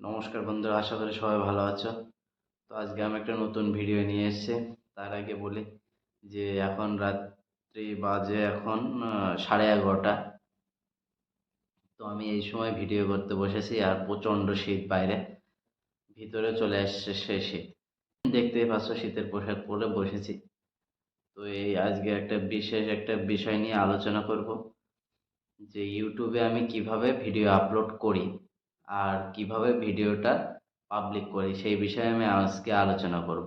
নমস্কার বন্ধুরা, আশা করি সবাই ভালো আছো। তো আজকে আমি একটা নতুন ভিডিও নিয়ে এসেছি। তার আগে বলি যে এখন রাত্রি বাজে এখন 11:30। তো আমি এই সময় ভিডিও করতে বসেছি আর প্রচণ্ড শীত বাইরে, ভিতরে চলে আসছে সেই শীত। দেখতেই পাচ্ছ শীতের পোশাক পরে বসেছি। তো এই আজকে একটা বিষয় নিয়ে আলোচনা করব যে ইউটিউবে আমি কিভাবে ভিডিও আপলোড করি আর কিভাবে ভিডিওটা পাবলিক করি, সেই বিষয়ে আমি আজকে আলোচনা করব।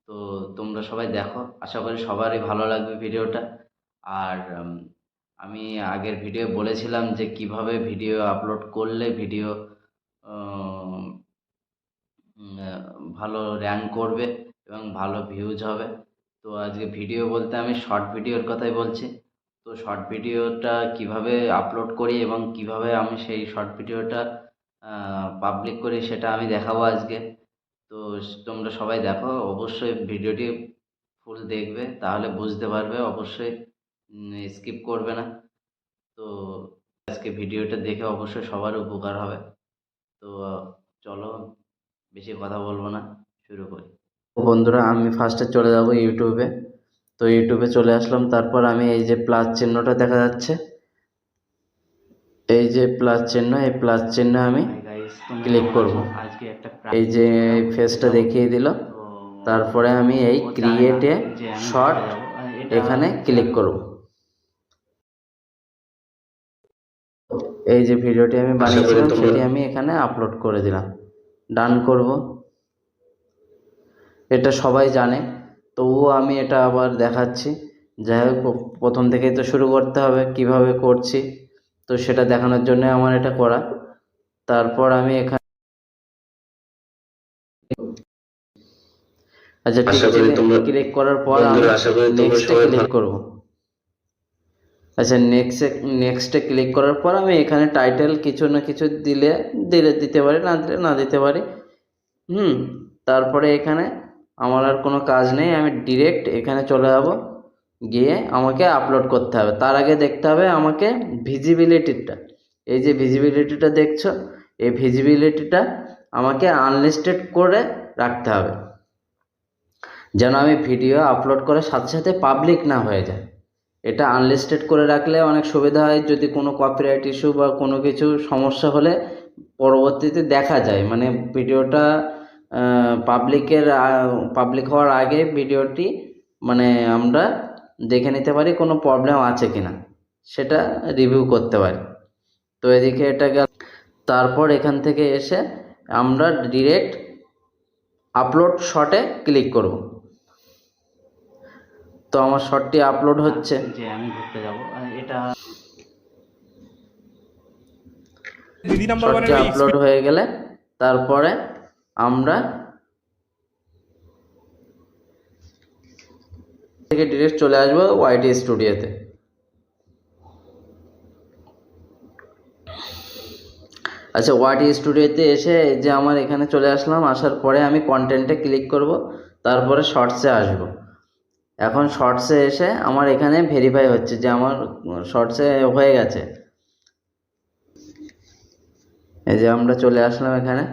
তো তোমরা সবাই দেখো, আশা করি সবারই ভালো লাগবে ভিডিওটা। আর আমি আগের ভিডিও বলেছিলাম যে কিভাবে ভিডিও আপলোড করলে ভিডিও ভালো র্যাঙ্ক করবে এবং ভালো ভিউজ হবে। তো আজকে ভিডিও বলতে আমি শর্ট ভিডিওর কথাই বলছি। তো শর্ট ভিডিওটা কিভাবে আপলোড করি এবং কিভাবে আমি সেই শর্ট ভিডিওটা পাবলিক করি সেটা আমি দেখাবো আজকে। তো তোমরা সবাই দেখো, অবশ্যই ভিডিওটি ফুল দেখবে, তাহলে বুঝতে পারবে। অবশ্যই স্কিপ করবে না। তো আজকে ভিডিওটা দেখে অবশ্যই সবার উপকার হবে। তো চলো, বেশি কথা বলবো না, শুরু করি। তো বন্ধুরা, আমি ফার্স্টে চলে যাব ইউটিউবে। তো ইউটিউবে চলে আসলাম। তারপর আমি এই যে প্লাস চিহ্নটা দেখা যাচ্ছে, এই যে প্লাস চিহ্ন, এই প্লাস চিহ্ন আমি ক্লিক করব। এই যে ফেসটা দেখিয়ে দিল। তারপরে আমি এই ক্রিয়েটে শর্ট এখানে ক্লিক করব। এই যে ভিডিওটি আমি বানিয়েছিলাম সেটি আমি এখানে আপলোড করে দিলাম, ডান করব। এটা সবাই জানে, তবুও আমি এটা আবার দেখাচ্ছি। যাই হোক, প্রথম থেকেই তো শুরু করতে হবে, কিভাবে করছি তো সেটা দেখানোর জন্য আমার এটা করা। তারপর আমি এখানে আচ্ছা ঠিক আছে, ক্লিক করার পর আমি নেক্সটে ক্লিক করব। আচ্ছা নেক্সটে ক্লিক করার পর আমি এখানে টাইটেল কিছু না কিছু দিতে পারি, না দিতে পারি। তারপরে এখানে আমার আর কোনো কাজ নেই, আমি ডিরেক্ট এখানে চলে যাব। গিয়ে আমাকে আপলোড করতে হবে। তার আগে দেখতে হবে আমাকে ভিজিবিলিটিটা, এই যে ভিজিবিলিটিটা দেখছো, এই ভিজিবিলিটিটা আমাকে আনলিস্টেড করে রাখতে হবে, যেন আমি ভিডিও আপলোড করার সাথে সাথে পাবলিক না হয়ে যায়। এটা আনলিস্টেড করে রাখলে অনেক সুবিধা হয়। যদি কোনো কপিরাইট ইস্যু বা কোনো কিছু সমস্যা হলে পরবর্তীতে দেখা যায়, মানে ভিডিওটা পাবলিক হওয়ার আগে ভিডিওটি মানে আমরা দেখে নিতে পারি কোনো প্রবলেম আছে কিনা, সেটা রিভিউ করতে পারি। তো এদিকে এটা গেল। তারপর এখান থেকে এসে আমরা ডিরেক্ট আপলোড শর্টে ক্লিক করব। তো আমার শর্টটি আপলোড হচ্ছে। যে আমি ঘুরতে যাব, এটা শর্টটি আপলোড হয়ে গেলে তারপরে আমরা থেকে ডিরেক্ট চলে আসবো ওয়াইটি স্টুডিওতে। আচ্ছা, ওয়াইটি স্টুডিওতে এসে এই যে আমার এখানে চলে আসলাম। আসার পরে আমি কন্টেন্টে ক্লিক করব, তারপরে শর্টসে আসব। এখন শর্টসে এসে আমার এখানে ভেরিফাই হচ্ছে যে আমার শর্টসে হয়ে গেছে। এই যে আমরা চলে আসলাম এখানে,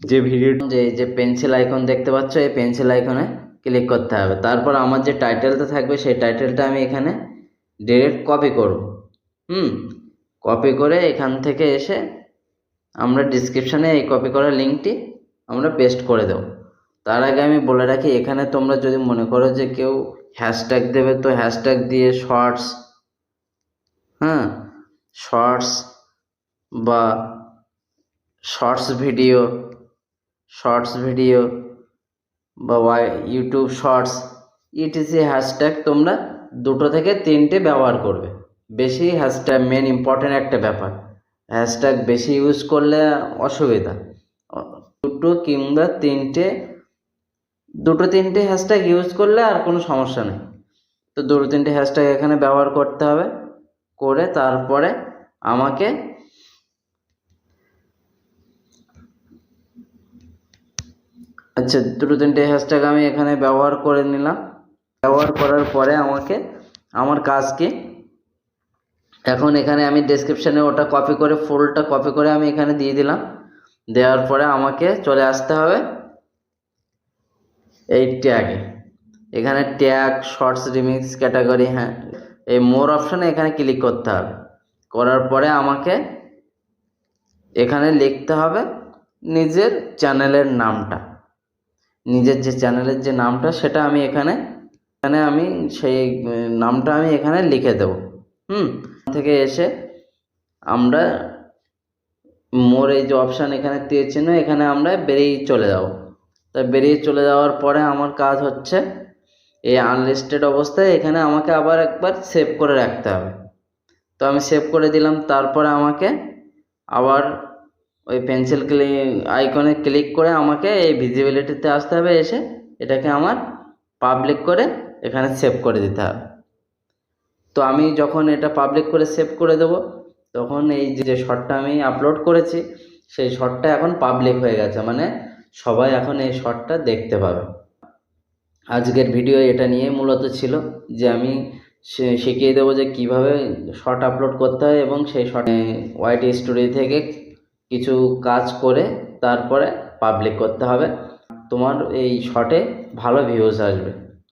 যে ভিডিও যে পেন্সিল আইকন দেখতে পাচ্ছ, এই পেন্সিল আইকনে ক্লিক করতে হবে। তারপর আমার যে টাইটেলটা থাকবে সেই টাইটেলটা আমি এখানে ডিরেক্ট কপি করব। কপি করে এখান থেকে এসে আমরা ডিসক্রিপশানে এই কপি করা লিঙ্কটি আমরা পেস্ট করে দেব। তার আগে আমি বলে রাখি, এখানে তোমরা যদি মনে করো যে কেউ হ্যাশট্যাগ দেবে, তো হ্যাশট্যাগ দিয়ে শর্টস বা শর্টস ভিডিও বা ইউটিউব শর্টস ইটিসি হ্যাশট্যাগ তোমরা 2 থেকে 3টে ব্যবহার করবে। বেশি হ্যাশট্যাগ মেন ইম্পর্টেন্ট একটা ব্যাপার, হ্যাশট্যাগ বেশি ইউজ করলে অসুবিধা। 2 কিংবা 3টে হ্যাশট্যাগ ইউজ করলে আর কোনো সমস্যা নেই। তো 2-3টে হ্যাশট্যাগ এখানে ব্যবহার করতে হবে। করে তারপরে আমাকে আচ্ছা 2-3টে হ্যাশট্যাগ আমি এখানে ব্যবহার করে নিলাম। ব্যবহার করার পরে আমাকে আমার কাজ কি, এখন এখানে আমি ডেসক্রিপশানে ওটা কপি করে ফুলটা কপি করে আমি এখানে দিয়ে দিলাম। দেওয়ার পরে আমাকে চলে আসতে হবে এই ট্যাগে। এখানে ট্যাগ, শর্টস, রিমিক্স, ক্যাটাগরি, হ্যাঁ, এই মোর অপশানে এখানে ক্লিক করতে হবে। করার পরে আমাকে এখানে লিখতে হবে নিজের চ্যানেলের নামটা, নিজের যে চ্যানেলের যে নামটা সেটা আমি এখানে আমি সেই নামটা আমি এখানে লিখে দেব। থেকে এসে আমরা মোর এই যে অপশান এখানে তীর চিহ্ন, এখানে আমরা বেরিয়ে চলে যাব। তা বেরিয়ে চলে যাওয়ার পরে আমার কাজ হচ্ছে এই আনলিস্টেড অবস্থায় এখানে আমাকে আবার একবার সেভ করে রাখতে হবে। তো আমি সেভ করে দিলাম। তারপরে আমাকে আবার ওই পেন্সিল আইকনে ক্লিক করে আমাকে এই ভিজিবিলিটিতে আসতে হবে, এসে এটাকে আমার পাবলিক করে এখানে সেভ করে দিতে হবে। তো আমি যখন এটা পাবলিক করে সেভ করে দেব, তখন এই যে শর্টটা আমি আপলোড করেছি সেই শর্টটা এখন পাবলিক হয়ে গেছে, মানে সবাই এখন এই শর্টটা দেখতে পাবে। আজকের ভিডিও এটা নিয়ে মূলত ছিল যে আমি শিখিয়ে দেবো যে কিভাবে শর্ট আপলোড করতে হয় এবং সেই শর্ট ওয়াইটি স্টুডিও থেকে কিছু কাজ করে তারপরে পাবলিক করতে হবে। তোমার এই শর্টে ভালো ভিউজ আসবে।